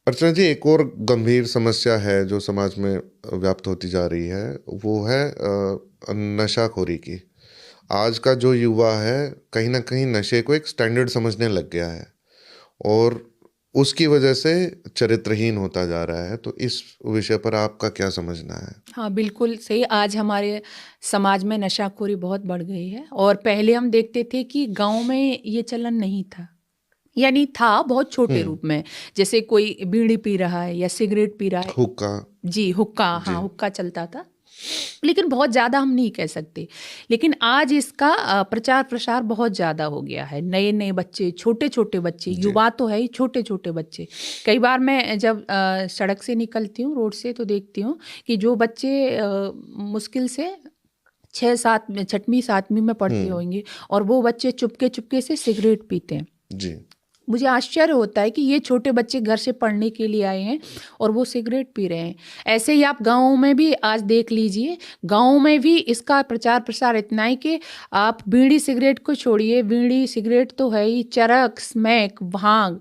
अर्चना जी, एक और गंभीर समस्या है जो समाज में व्याप्त होती जा रही है, वो है नशाखोरी की। आज का जो युवा है, कहीं न कहीं नशे को एक स्टैंडर्ड समझने लग गया है और उसकी वजह से चरित्रहीन होता जा रहा है। तो इस विषय पर आपका क्या समझना है? हाँ, बिल्कुल सही। आज हमारे समाज में नशाखोरी बहुत बढ़ गई है और पहले हम देखते थे कि गाँव में ये चलन नहीं था। यानी था बहुत छोटे हुँ, रूप में, जैसे कोई बीड़ी पी रहा है या सिगरेट पी रहा है। हुक्का। जी, हुक्का, हाँ, जी, हुक्का चलता था, लेकिन बहुत ज़्यादा हम नहीं कह सकते। लेकिन आज इसका प्रचार-प्रसार बहुत ज़्यादा हो गया है। नए-नए बच्चे, छोटे-छोटे बच्चे, जी, युवा तो है ही, छोटे-छोटे बच्चे। कई बार मैं जब सड़क से निकलती हूँ, रोड से, तो देखती हूँ कि जो बच्चे मुश्किल से 6-7 में 6वीं 7वीं में पढ़ते हुँ, होंगे और वो बच्चे चुपके-चुपके से सिगरेट पीते हैं। जी, मुझे आश्चर्य होता है कि ये छोटे बच्चे घर से पढ़ने के लिए आए हैं और वो सिगरेट पी रहे हैं। ऐसे ही आप गाँव में भी आज देख लीजिए, गाँव में भी इसका प्रचार-प्रसार इतना है कि आप बीड़ी सिगरेट को छोड़िए, बीड़ी सिगरेट तो है ही, चरस, स्मैक, भांग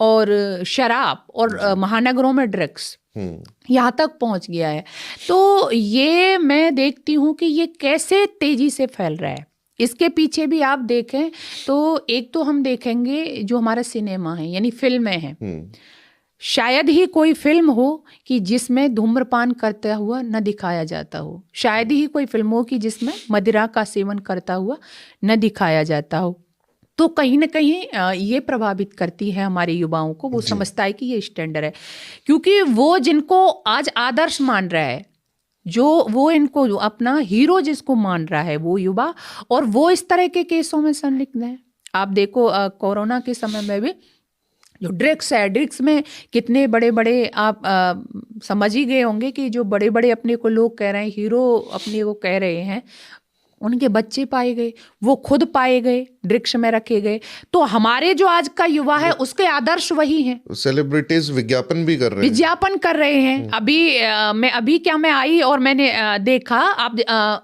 और शराब और जी, महानगरों में ड्रग्स, हुँ, यहाँ तक पहुँच गया है। तो ये मैं देखती हूँ कि ये कैसे तेज़ी से फैल रहा है। इसके पीछे भी आप देखें तो एक तो हम देखेंगे जो हमारा सिनेमा है, यानी फ़िल्में हैं। हुँ, शायद ही कोई फ़िल्म हो कि जिसमें धूम्रपान करता हुआ ना दिखाया जाता हो। शायद ही कोई फ़िल्म हो कि जिसमें मदिरा का सेवन करता हुआ न दिखाया जाता हो। तो कहीं न कहीं ये प्रभावित करती है हमारे युवाओं को, वो जी, समझता है कि ये स्टैंडर्ड है। क्योंकि वो जिनको आज आदर्श मान रहा है, जो वो इनको जो अपना हीरो जिसको मान रहा है वो युवा, और वो इस तरह के केसों में संलिग्न है। आप देखो कोरोना के समय में भी जो ड्रग्स है, ड्रग्स में कितने बड़े-बड़े आप समझ ही गए होंगे कि जो बड़े-बड़े अपने को लोग कह रहे हैं, हीरो अपने को कह रहे हैं, उनके बच्चे पाए गए, वो खुद पाए गए, वृक्ष में रखे गए। तो हमारे जो आज का युवा है, वो उसके आदर्श वही हैं। सेलिब्रिटीज़ विज्ञापन भी कर रहे हैं। विज्ञापन कर रहे हैं। हुँ, मैं आई और मैंने देखा, आप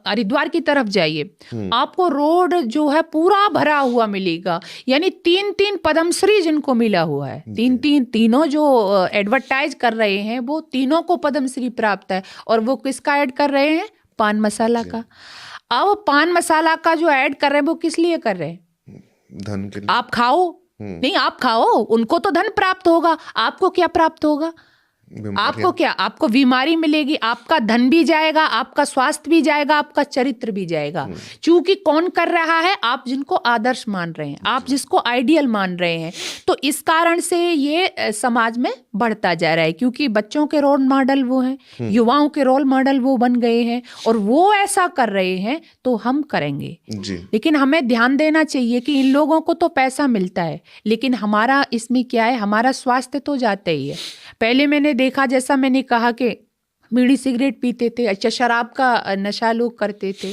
हरिद्वार की तरफ जाइए, हुँ, आपको रोड जो है पूरा भरा हुआ मिलेगा। यानी 3-3 पद्मश्री जिनको मिला हुआ है, जी, 3-3 तीनों जो एडवर्टाइज़ कर रहे हैं, वो तीनों को पद्मश्री प्राप्त है और वो किसका ऐड कर रहे हैं? पान मसाला जी, का। अब पान मसाला का जो ऐड कर रहे हैं, वो किस लिए कर रहे हैं? धन के लिए। आप खाओ। हुँ, नहीं, आप खाओ, उनको तो धन प्राप्त होगा, आपको क्या प्राप्त होगा? आपको बीमारियाँ। क्या? आपको बीमारी मिलेगी, आपका धन भी जाएगा, आपका स्वास्थ्य भी जाएगा, आपका चरित्र भी जाएगा। हुँ, चूँकि कौन कर रहा है? आप जिनको आदर्श मान रहे हैं, आप जी, जिसको आइडियल मान रहे हैं। तो इस कारण से ये समाज में बढ़ता जा रहा है, क्योंकि बच्चों के रोल मॉडल वो हैं, हुँ, युवाओं के रोल मॉडल वो बन गए हैं और वो ऐसा कर रहे हैं, तो हम करेंगे। जी, लेकिन हमें ध्यान देना चाहिए कि इन लोगों को तो पैसा मिलता है, लेकिन हमारा इसमें क्या है? हमारा स्वास्थ्य तो जाता ही है। पहले मैंने देखा, जैसा मैंने कहा कि बीड़ी सिगरेट पीते थे, अच्छा शराब का नशा लोग करते थे।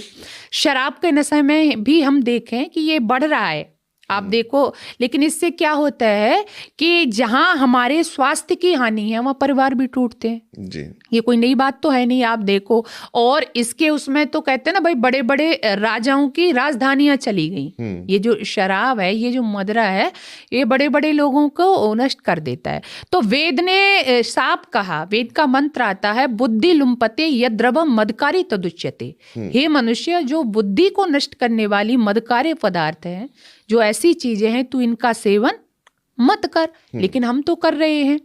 शराब के नशे में भी हम देखें कि ये बढ़ रहा है। आप हुँ, देखो, लेकिन इससे क्या होता है कि जहाँ हमारे स्वास्थ्य की हानि है, वहाँ परिवार भी टूटते हैं। जी, ये कोई नई बात तो है नहीं, आप देखो। और इसके उसमें तो कहते हैं ना भाई, बड़े-बड़े राजाओं की राजधानियाँ चली गईं। हुँ, ये जो शराब है, ये जो मदिरा है, ये बड़े-बड़े लोगों को नष्ट कर देता है। तो वेद ने साफ कहा, वेद का मंत्र आता है, बुद्धि लुम्पते यद्रवम मदकारी तदुच्यते। हुँ, हे मनुष्य, जो बुद्धि को नष्ट करने वाली मदकार्य पदार्थ हैं, जो ऐसी चीजें हैं, तू इनका सेवन मत कर। हुँ, लेकिन हम तो कर रहे हैं।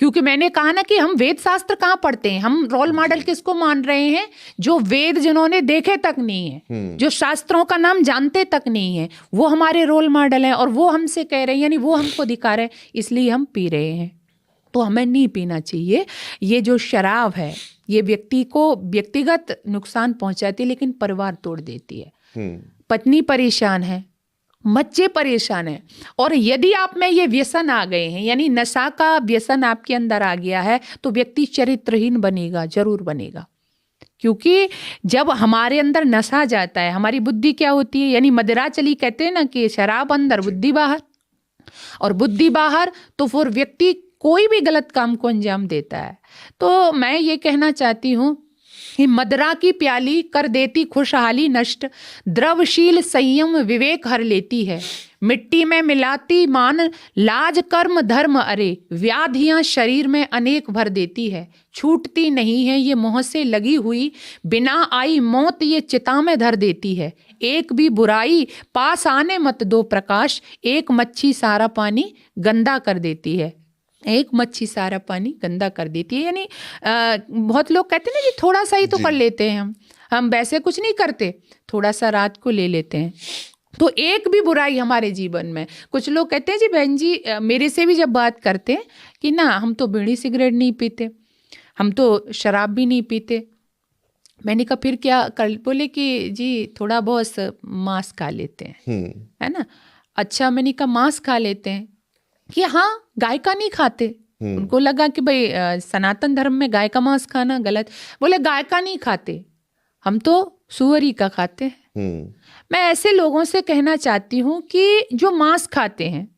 क्योंकि मैंने कहा ना कि हम वेद शास्त्र कहाँ पढ़ते हैं, हम रोल मॉडल जी, किसको मान रहे हैं? जो वेद जिन्होंने देखे तक नहीं है, हुँ, जो शास्त्रों का नाम जानते तक नहीं है, वो हमारे रोल मॉडल हैं और वो हमसे कह रहे हैं, यानी वो हमको दिखा रहे हैं, इसलिए हम पी रहे हैं। तो हमें नहीं पीना चाहिए। ये जो शराब है, ये व्यक्ति को व्यक्तिगत नुकसान पहुंचाती है, लेकिन परिवार तोड़ देती है। हुँ, पत्नी परेशान है, बच्चे परेशान हैं, और यदि आप में ये व्यसन आ गए हैं, यानी नशा का व्यसन आपके अंदर आ गया है, तो व्यक्ति चरित्रहीन बनेगा, जरूर बनेगा। क्योंकि जब हमारे अंदर नशा जाता है, हमारी बुद्धि क्या होती है? यानी मदिरा चली, कहते हैं ना कि शराब अंदर जी, बुद्धि बाहर, और बुद्धि बाहर, तो फिर व्यक्ति कोई भी गलत काम को अंजाम देता है। तो मैं ये कहना चाहती हूँ कि मदरा की प्याली कर देती खुशहाली नष्ट, द्रवशील संयम विवेक हर लेती है, मिट्टी में मिलाती मान लाज कर्म धर्म अरे, व्याधियां शरीर में अनेक भर देती है, छूटती नहीं है ये मुंह से लगी हुई, बिना आई मौत ये चिता में धर देती है, एक भी बुराई पास आने मत दो प्रकाश, एक मच्छी सारा पानी गंदा कर देती है, एक मच्छी सारा पानी गंदा कर देती है। यानी बहुत लोग कहते हैं ना जी थोड़ा सा ही तो कर लेते हैं, हम वैसे कुछ नहीं करते, थोड़ा सा रात को ले लेते हैं, तो एक भी बुराई हमारे जीवन में। कुछ लोग कहते हैं जी बहन जी, मेरे से भी जब बात करते हैं कि ना हम तो बीड़ी सिगरेट नहीं पीते, हम तो शराब भी नहीं पीते, मैंने कहा फिर क्या कर, बोले कि जी थोड़ा बहुत मांस खा लेते हैं, है ना। अच्छा, मैंने कहा मांस खा लेते हैं कि हाँ, गाय का नहीं खाते। उनको लगा कि भाई सनातन धर्म में गाय का मांस खाना गलत, बोले गाय का नहीं खाते, हम तो सुअरी का खाते हैं। मैं ऐसे लोगों से कहना चाहती हूँ कि जो मांस खाते हैं,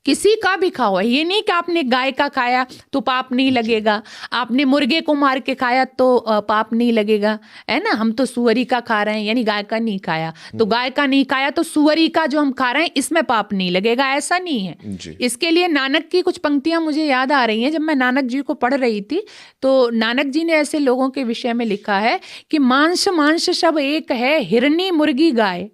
किसी का भी खाओ, ये नहीं कि आपने गाय का खाया तो पाप नहीं लगेगा, आपने मुर्गे को मार के खाया तो पाप नहीं लगेगा, है ना। हम तो सुअरी का खा रहे हैं, यानी गाय का नहीं खाया, तो गाय का नहीं खाया तो सुअरी का जो हम खा रहे हैं इसमें पाप नहीं लगेगा, ऐसा नहीं है। इसके लिए नानक की कुछ पंक्तियां मुझे याद आ रही हैं। जब मैं नानक जी को पढ़ रही थी तो नानक जी ने ऐसे लोगों के विषय में लिखा है कि मांस मांस सब एक है, हिरनी मुर्गी गाय,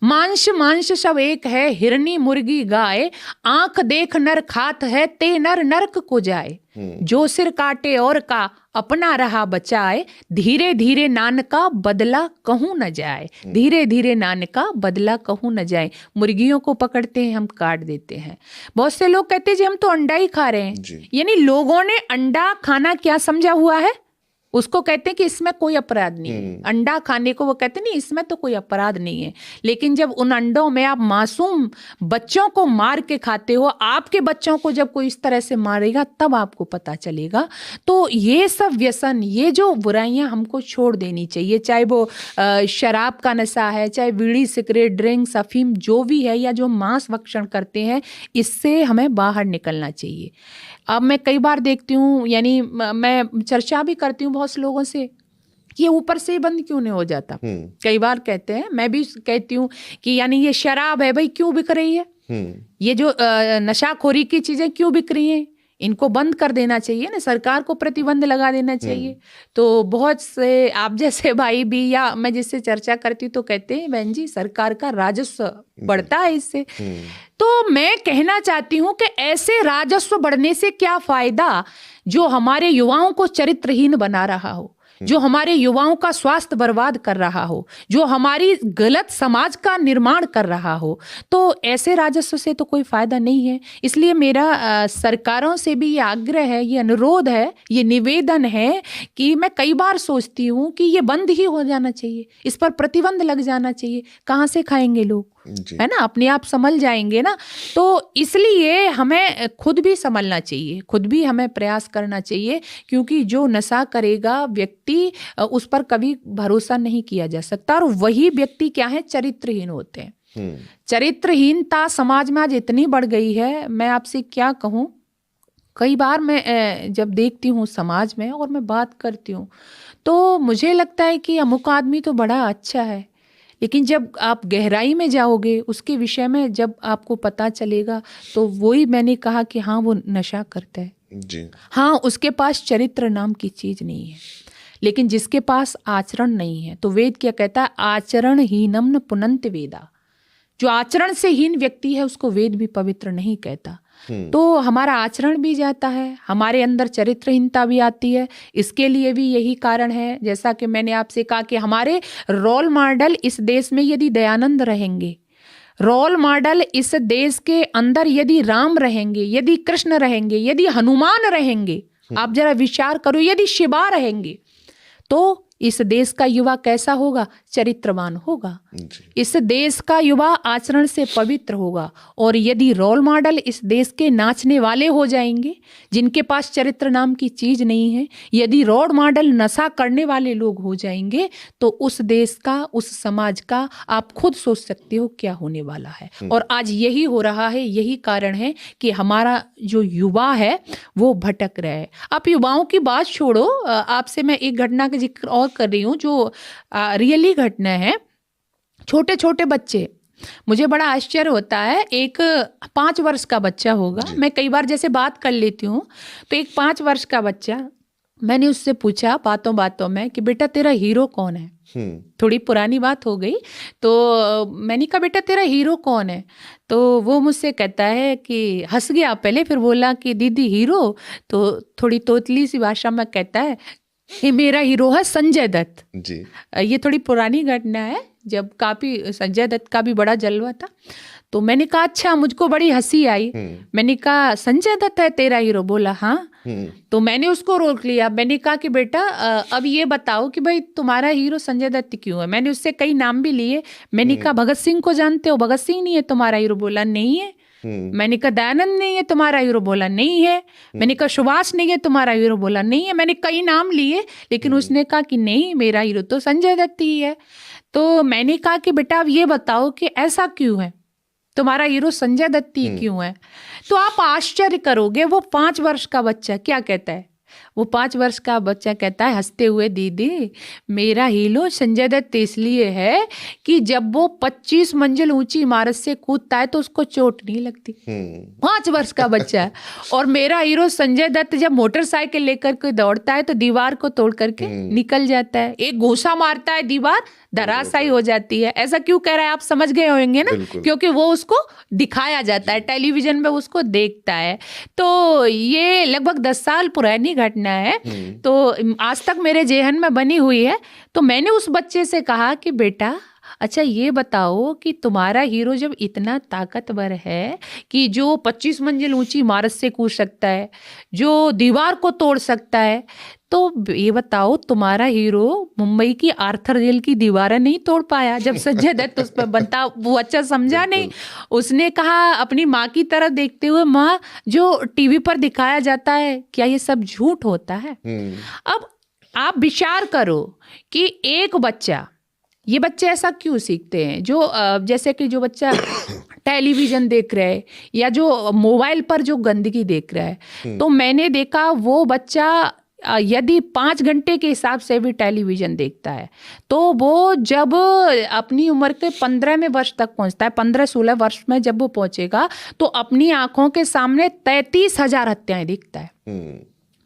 मांस मांस सब एक है, हिरनी मुर्गी गाय, आंख देख नर खात है, ते नर नरक को जाए, जो सिर काटे और का अपना रहा बचाए, धीरे धीरे नान का बदला कहूं न जाए, धीरे धीरे नान का बदला कहूं न जाए। मुर्गियों को पकड़ते हैं, हम काट देते हैं। बहुत से लोग कहते हैं जी हम तो अंडा ही खा रहे हैं, यानी लोगों ने अंडा खाना क्या समझा हुआ है, उसको कहते हैं कि इसमें कोई अपराध नहीं है। अंडा खाने को वो कहते नहीं इसमें तो कोई अपराध नहीं है, लेकिन जब उन अंडों में आप मासूम बच्चों को मार के खाते हो, आपके बच्चों को जब कोई इस तरह से मारेगा तब आपको पता चलेगा। तो ये सब व्यसन, ये जो बुराइयां हमको छोड़ देनी चाहिए, चाहे वो शराब का नशा है, चाहे बीड़ी सिगरेट ड्रिंक्स अफीम जो भी है, या जो मांस भक्षण करते हैं, इससे हमें बाहर निकलना चाहिए। अब मैं कई बार देखती हूँ, यानी मैं चर्चा भी करती हूँ बहुत से लोगों से कि ये ऊपर से बंद क्यों नहीं हो जाता। कई बार कहते हैं, मैं भी कहती हूँ कि यानी ये शराब है भाई क्यों बिक रही है, ये जो नशाखोरी की चीजें क्यों बिक रही हैं, इनको बंद कर देना चाहिए ना, सरकार को प्रतिबंध लगा देना चाहिए। तो बहुत से आप जैसे भाई भी या मैं जिससे चर्चा करती हूँ तो कहते हैं बहन जी सरकार का राजस्व बढ़ता है इससे। तो मैं कहना चाहती हूँ कि ऐसे राजस्व बढ़ने से क्या फायदा जो हमारे युवाओं को चरित्रहीन बना रहा हो, जो हमारे युवाओं का स्वास्थ्य बर्बाद कर रहा हो, जो हमारी गलत समाज का निर्माण कर रहा हो। तो ऐसे राजस्व से तो कोई फायदा नहीं है। इसलिए मेरा सरकारों से भी ये आग्रह है, ये अनुरोध है, ये निवेदन है कि मैं कई बार सोचती हूँ कि ये बंद ही हो जाना चाहिए, इस पर प्रतिबंध लग जाना चाहिए। कहाँ से खाएंगे लोग, है ना, अपने आप संभल जाएंगे ना। तो इसलिए हमें खुद भी संभलना चाहिए, खुद भी हमें प्रयास करना चाहिए, क्योंकि जो नशा करेगा व्यक्ति उस पर कभी भरोसा नहीं किया जा सकता, और वही व्यक्ति क्या है, चरित्रहीन होते हैं। चरित्रहीनता समाज में आज इतनी बढ़ गई है, मैं आपसे क्या कहूँ। कई बार मैं जब देखती हूँ समाज में और मैं बात करती हूँ तो मुझे लगता है कि अमुक आदमी तो बड़ा अच्छा है, लेकिन जब आप गहराई में जाओगे उसके विषय में, जब आपको पता चलेगा तो वही मैंने कहा कि हाँ वो नशा करता है जी, हाँ उसके पास चरित्र नाम की चीज नहीं है। लेकिन जिसके पास आचरण नहीं है, तो वेद क्या कहता है, आचरण हीनम न पुनंत वेदा। जो आचरण से हीन व्यक्ति है उसको वेद भी पवित्र नहीं कहता। तो हमारा आचरण भी जाता है, हमारे अंदर चरित्रहीनता भी आती है। इसके लिए भी यही कारण है, जैसा कि मैंने आपसे कहा कि हमारे रोल मॉडल इस देश में यदि दयानंद रहेंगे, रोल मॉडल इस देश के अंदर यदि राम रहेंगे, यदि कृष्ण रहेंगे, यदि हनुमान रहेंगे, आप जरा विचार करो, यदि शिवा रहेंगे, तो इस देश का युवा कैसा होगा? चरित्रवान होगा। जी। इस देश का युवा आचरण से पवित्र होगा। और यदि रोल मॉडल इस देश के नाचने वाले हो जाएंगे, जिनके पास चरित्र नाम की चीज नहीं है, यदि रोल मॉडल नशा करने वाले लोग हो जाएंगे, तो उस देश का, उस समाज का आप खुद सोच सकते हो क्या होने वाला है। और आज यही हो रहा है। यही कारण है कि हमारा जो युवा है वो भटक रहा है। आप युवाओं की बात छोड़ो, आपसे मैं एक घटना का जिक्र और कर रही हूँ जो रियली घटना है। छोटे छोटे बच्चे, मुझे बड़ा आश्चर्य होता है। एक 5 वर्ष का बच्चा होगा, मैं कई बार जैसे बात कर लेती हूँ, तो एक 5 वर्ष का बच्चा, मैंने उससे पूछा बातों बातों में कि बेटा तेरा हीरो कौन है। थोड़ी पुरानी बात हो गई, तो मैंने कहा बेटा तेरा हीरो कौन है? तो वो मुझसे कहता है कि हंस गया पहले, फिर बोला कि दीदी हीरो, तो थोड़ी तोतली सी भाषा में कहता है कि मेरा हीरो है संजय दत्त जी। ये थोड़ी पुरानी घटना है, जब काफी संजय दत्त का भी बड़ा जलवा था। तो मैंने कहा अच्छा, मुझको बड़ी हंसी आई। मैंने कहा संजय दत्त है तेरा हीरो? बोला हाँ। तो मैंने उसको रोक लिया। मैंने कहा कि बेटा अब ये बताओ कि भाई तुम्हारा हीरो संजय दत्त क्यों है? मैंने उससे कई नाम भी लिए। मैंने कहा भगत सिंह को जानते हो? भगत सिंह नहीं है तुम्हारा हीरो? बोला नहीं है। मैंने कहा दयानंद नहीं है तुम्हारा हीरो? बोला नहीं है। मैंने कहा सुभाष नहीं है तुम्हारा हीरो? बोला नहीं है। मैंने कई नाम लिए, लेकिन उसने कहा कि नहीं, मेरा हीरो तो संजय दत्त ही है। तो मैंने कहा कि बेटा अब ये बताओ कि ऐसा क्यों है, तुम्हारा हीरो संजय दत्त ही क्यों है? तो आप आश्चर्य करोगे, वो 5 वर्ष का बच्चा क्या कहता है। वो 5 वर्ष का बच्चा कहता है हंसते हुए, दीदी मेरा हीरो संजय दत्त इसलिए है कि जब वो 25 मंजिल ऊंची इमारत से कूदता है तो उसको चोट नहीं लगती। 5 वर्ष का बच्चा है। और मेरा हीरो संजय दत्त जब मोटरसाइकिल लेकर के दौड़ता है तो दीवार को तोड़ करके निकल जाता है। एक घूंसा मारता है, दीवार धराशायी हो जाती है। ऐसा क्यों कह रहा है आप समझ गए होंगे ना, क्योंकि वो उसको दिखाया जाता है, टेलीविजन में उसको देखता है। तो ये लगभग 10 साल पुरानी घटना है, तो आज तक मेरे जेहन में बनी हुई है। तो मैंने उस बच्चे से कहा कि बेटा अच्छा ये बताओ कि तुम्हारा हीरो जब इतना ताकतवर है कि जो 25 मंजिल ऊंची इमारत से कूद सकता है, जो दीवार को तोड़ सकता है, तो ये बताओ तुम्हारा हीरो मुंबई की आर्थर जेल की दीवारें नहीं तोड़ पाया जब संजय दत्त उस पर बनता? वो अच्छा समझा नहीं। उसने कहा अपनी माँ की तरह देखते हुए, माँ जो टीवी पर दिखाया जाता है क्या ये सब झूठ होता है? अब आप विचार करो कि एक बच्चा, ये बच्चे ऐसा क्यों सीखते हैं? जो जैसे कि जो बच्चा टेलीविजन देख रहा है या जो मोबाइल पर जो गंदगी देख रहा है, तो मैंने देखा वो बच्चा यदि 5 घंटे के हिसाब से भी टेलीविजन देखता है, तो वो जब अपनी उम्र के 15वें वर्ष तक पहुंचता है, 15-16 वर्ष में जब वो पहुंचेगा, तो अपनी आंखों के सामने 33,000 हत्याएं दिखता है।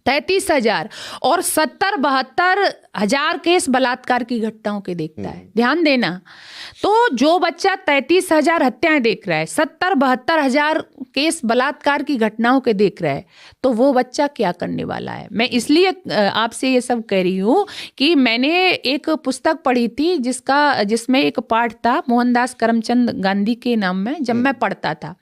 33,000 और 70-72 हजार केस बलात्कार की घटनाओं के देखता है। ध्यान देना, तो जो बच्चा 33,000 हत्याएं देख रहा है, 70-72 हजार केस बलात्कार की घटनाओं के देख रहा है, तो वो बच्चा क्या करने वाला है? मैं इसलिए आपसे ये सब कह रही हूँ कि मैंने एक पुस्तक पढ़ी थी जिसमें एक पाठ था मोहनदास करमचंद गांधी के नाम में, जब मैं पढ़ता था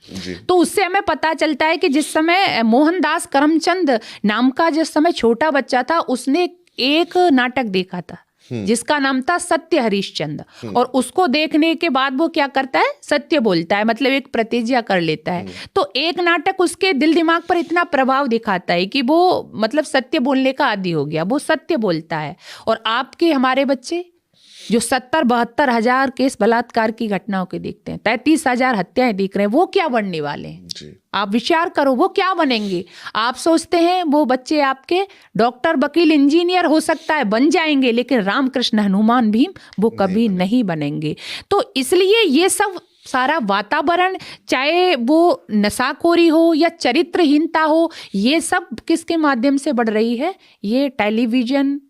तो उससे हमें पता चलता है कि जिस समय मोहनदास करमचंद नाम का जिस समय छोटा बच्चा था, उसने एक नाटक देखा था जिसका नाम था सत्य हरिश्चंद्र, और उसको देखने के बाद वो क्या करता है, सत्य बोलता है, मतलब एक प्रतिज्ञा कर लेता है। तो एक नाटक उसके दिल दिमाग पर इतना प्रभाव दिखाता है कि वो मतलब सत्य बोलने का आदी हो गया, वो सत्य बोलता है। और आपके हमारे बच्चे जो 70-72 हजार केस बलात्कार की घटनाओं के देखते हैं, 33,000 हत्याएं देख रहे हैं, वो क्या बनने वाले हैं जी? आप विचार करो, वो क्या बनेंगे? आप सोचते हैं वो बच्चे आपके डॉक्टर, वकील, इंजीनियर हो सकता है बन जाएंगे, लेकिन रामकृष्ण, हनुमान, भीम वो कभी नहीं बनेंगे। तो इसलिए ये सब सारा वातावरण, चाहे वो नशाखोरी हो या चरित्रहीनता हो, ये सब किसके माध्यम से बढ़ रही है? ये टेलीविजन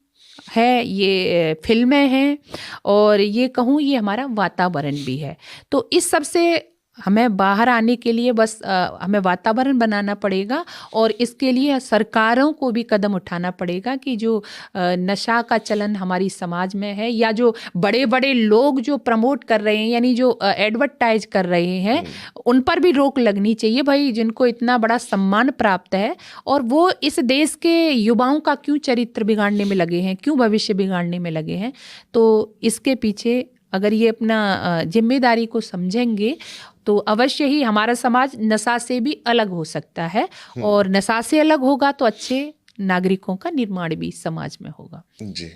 है, ये फिल्में हैं, और ये कहूँ ये हमारा वातावरण भी है। तो इस सब से हमें बाहर आने के लिए बस हमें वातावरण बनाना पड़ेगा और इसके लिए सरकारों को भी कदम उठाना पड़ेगा कि जो नशा का चलन हमारी समाज में है या जो बड़े बड़े लोग जो प्रमोट कर रहे हैं यानी जो एडवर्टाइज कर रहे हैं उन पर भी रोक लगनी चाहिए भाई, जिनको इतना बड़ा सम्मान प्राप्त है और वो इस देश के युवाओं का क्यों चरित्र बिगाड़ने में लगे हैं, क्यों भविष्य बिगाड़ने में लगे हैं। तो इसके पीछे अगर ये अपना जिम्मेदारी को समझेंगे तो अवश्य ही हमारा समाज नशा से भी अलग हो सकता है और नशा से अलग होगा तो अच्छे नागरिकों का निर्माण भी समाज में होगा। जी।